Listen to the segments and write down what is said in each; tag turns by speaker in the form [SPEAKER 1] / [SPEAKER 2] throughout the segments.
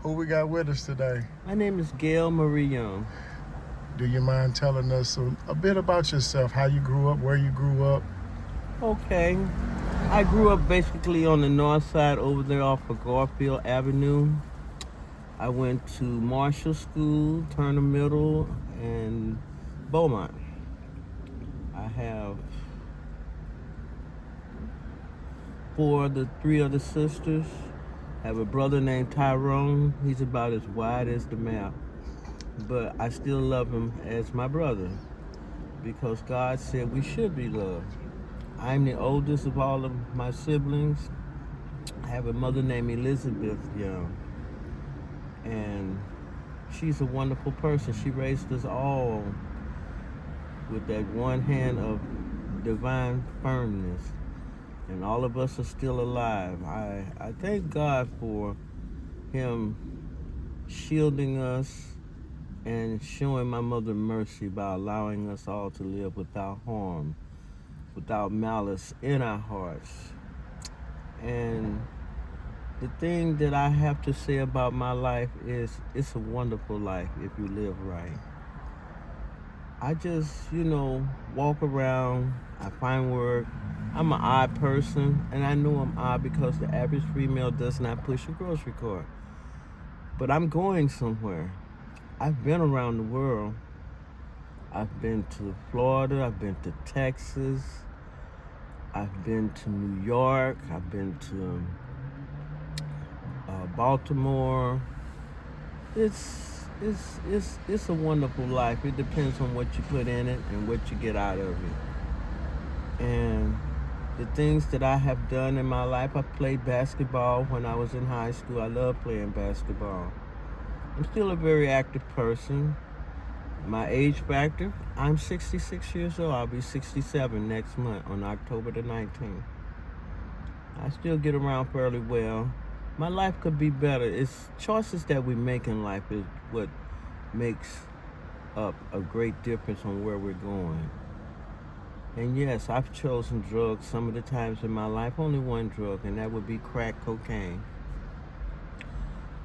[SPEAKER 1] Who we got with us today?
[SPEAKER 2] My name is Gail Marie Young.
[SPEAKER 1] Do you mind telling us a bit about yourself, how you grew up, where you grew up?
[SPEAKER 2] Okay. I grew up basically on the north side over there off of Garfield Avenue. I went to Marshall School, Turner Middle, and Beaumont. I have three other sisters. I have a brother named Tyrone. He's about as wide as the map. But I still love him as my brother because God said we should be loved. I'm the oldest of all of my siblings. I have a mother named Elizabeth Young, and she's a wonderful person. She raised us all with that one hand of divine firmness, and all of us are still alive. I thank God for Him shielding us and showing my mother mercy by allowing us all to live without harm, without malice in our hearts. And the thing that I have to say about my life is it's a wonderful life if you live right. I just, walk around, I find work. I'm an odd person, and I know I'm odd because the average female does not push a grocery cart. But I'm going somewhere. I've been around the world. I've been to Florida, I've been to Texas, I've been to New York, I've been to Baltimore. It's a wonderful life. It depends on what you put in it and what you get out of it. And the things that I have done in my life, I played basketball when I was in high school. I love playing basketball. I'm still a very active person. My age factor, I'm 66 years old. I'll be 67 next month on October the 19th. I still get around fairly well. My life could be better. It's choices that we make in life is what makes up a great difference on where we're going. And yes, I've chosen drugs some of the times in my life, only one drug, and that would be crack cocaine.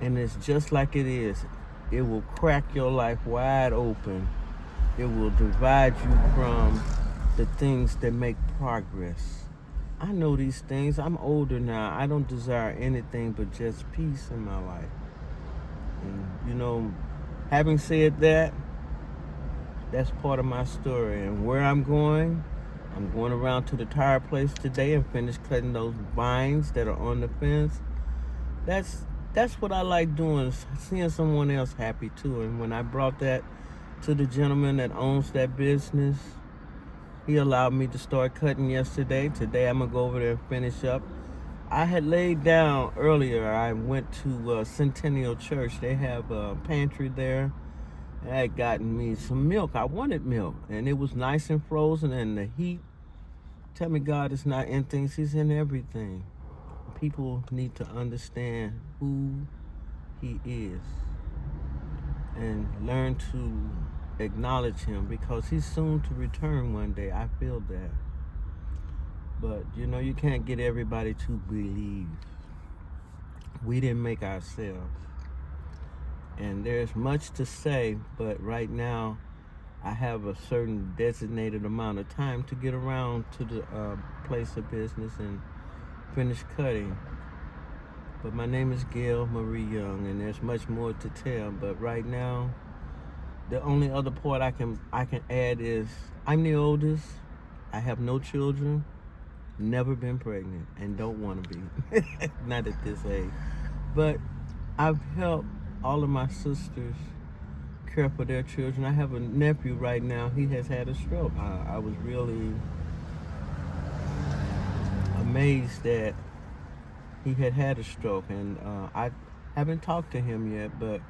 [SPEAKER 2] And it's just like it is. It will crack your life wide open. It will divide you from the things that make progress. I know these things. I'm older now. I don't desire anything but just peace in my life. And, having said that, that's part of my story. And where I'm going around to the tire place today and finish cutting those vines that are on the fence. That's what I like doing, is seeing someone else happy too. And when I brought that to the gentleman that owns that business, he allowed me to start cutting yesterday. Today I'm going to go over there and finish up. I had laid down earlier. I went to Centennial Church. They have a pantry there. I had gotten me some milk. I wanted milk. And it was nice and frozen. And the heat, tell me God is not in things. He's in everything. People need to understand who He is and learn to acknowledge Him because He's soon to return one day. I feel that. But, you can't get everybody to believe. We didn't make ourselves. And there's much to say, but right now I have a certain designated amount of time to get around to the place of business and finish cutting. But my name is Gail Marie Young, and there's much more to tell. But right now, the only other part I can add is I'm the oldest. I have no children, never been pregnant, and don't want to be. Not at this age. But I've helped all of my sisters care for their children. I have a nephew right now. He has had a stroke. I was really amazed that he had a stroke, and I haven't talked to him yet, but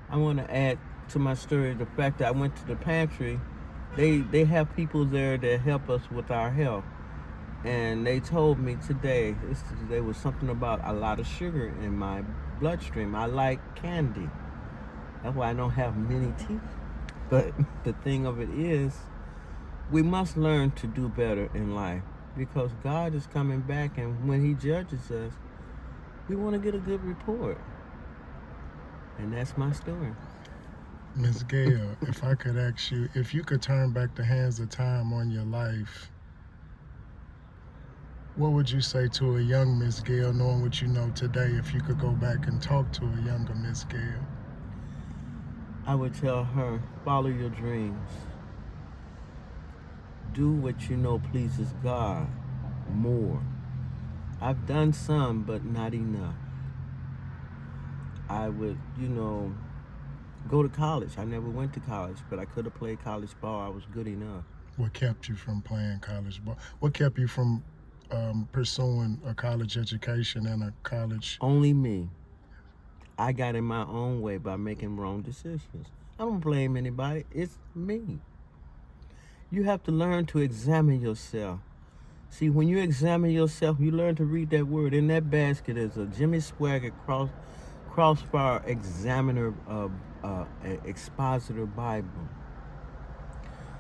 [SPEAKER 2] I want to add to my story the fact that I went to the pantry. They have people there that help us with our health, and they told me today there was something about a lot of sugar in my bloodstream. I like candy. That's why I don't have many teeth. But the thing of it is, we must learn to do better in life because God is coming back, and when He judges us, we want to get a good report. And that's my story.
[SPEAKER 1] Miss Gail, if I could ask you, if you could turn back the hands of time on your life, what would you say to a young Miss Gail, knowing what you know today, if you could go back and talk to a younger Miss Gail?
[SPEAKER 2] I would tell her, follow your dreams. Do what you know pleases God more. I've done some, but not enough. I would, go to college. I never went to college, but I could have played college ball. I was good enough.
[SPEAKER 1] What kept you from playing college ball? What kept you from pursuing a college education and a college?
[SPEAKER 2] Only me. I got in my own way by making wrong decisions. I don't blame anybody. It's me. You have to learn to examine yourself. See, when you examine yourself, you learn to read that word. In that basket is a Jimmy Swaggart crossfire examiner expositor Bible.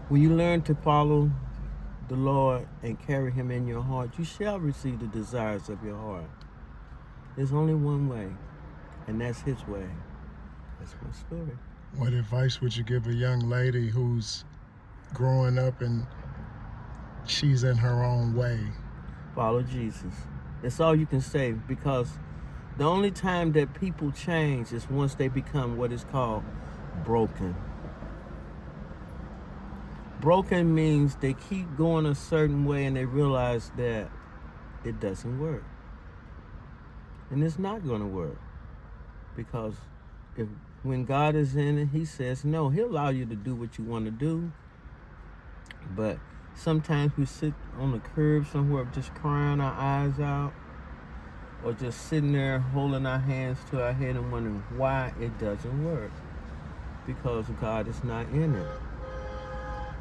[SPEAKER 2] When you learn to follow the Lord and carry him in your heart, you shall receive the desires of your heart. There's only one way, and that's his way. That's my story.
[SPEAKER 1] What advice would you give a young lady who's growing up and she's in her own way?
[SPEAKER 2] Follow Jesus. That's all you can say, because the only time that people change is once they become what is called broken. Broken means they keep going a certain way and they realize that it doesn't work. And it's not going to work. Because when God is in it, he says no. He'll allow you to do what you want to do. But sometimes we sit on the curb somewhere just crying our eyes out, or just sitting there holding our hands to our head and wondering why it doesn't work. Because God is not in it.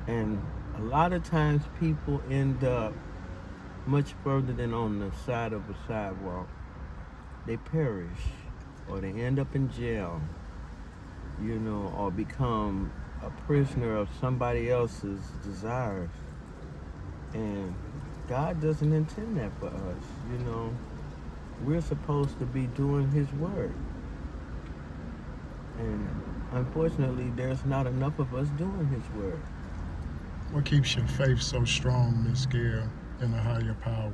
[SPEAKER 2] And a lot of times people end up much further than on the side of a sidewalk. They perish, or they end up in jail, or become a prisoner of somebody else's desires. And God doesn't intend that for us. We're supposed to be doing his work. And unfortunately, there's not enough of us doing his work.
[SPEAKER 1] What keeps your faith so strong, Miss Gail, in a higher power?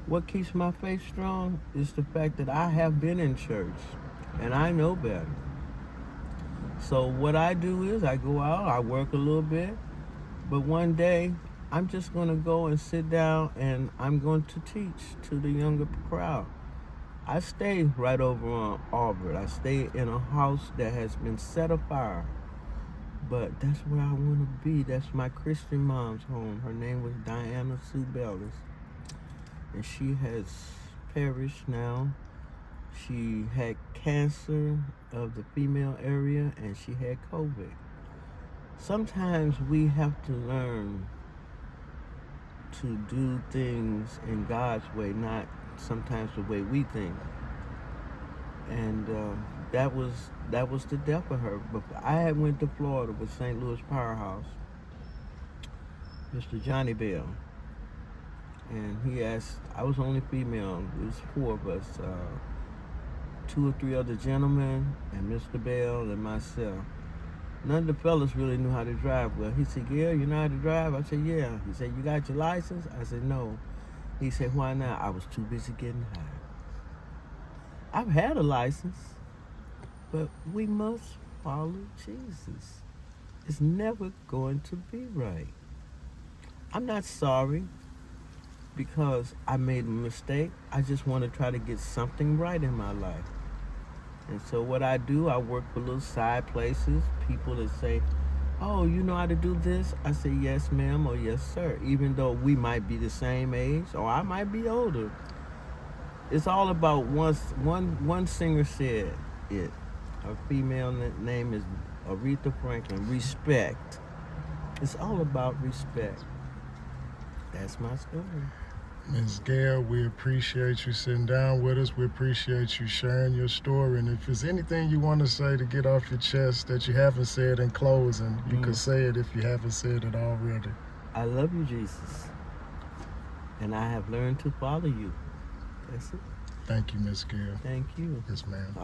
[SPEAKER 2] What keeps my faith strong is the fact that I have been in church and I know better. So what I do is I go out, I work a little bit, but one day I'm just going to go and sit down and I'm going to teach to the younger crowd. I stay right over on Auburn. I stay in a house that has been set afire. But that's where I want to be. That's my Christian mom's home. Her name was Diana Sue Bellis. And she has perished now. She had cancer of the female area, and she had COVID. Sometimes we have to learn to do things in God's way, not sometimes the way we think. And that was the death of her. But I had went to Florida with St. Louis Powerhouse, Mr. Johnny Bell. And he asked, I was only female, it was 4 of us, 2 or 3 other gentlemen, and Mr. Bell and myself. None of the fellas really knew how to drive well. He said, Gail, you know how to drive? I said, yeah. He said, you got your license? I said, no. He said, why not? I was too busy getting high. I've had a license, but we must follow Jesus. It's never going to be right. I'm not sorry because I made a mistake. I just want to try to get something right in my life. And so what I do, I work for little side places, people that say, oh, you know how to do this? I say, yes, ma'am, or yes, sir, even though we might be the same age, or I might be older. It's all about one singer said it. Her female name is Aretha Franklin. Respect. It's all about respect. That's my story.
[SPEAKER 1] Ms. Gail, we appreciate you sitting down with us. We appreciate you sharing your story. And if there's anything you want to say to get off your chest that you haven't said in closing, you can say it if you haven't said it already.
[SPEAKER 2] I love you, Jesus. And I have learned to follow you. That's it.
[SPEAKER 1] Thank you, Miss Gail.
[SPEAKER 2] Thank you.
[SPEAKER 1] Yes, ma'am.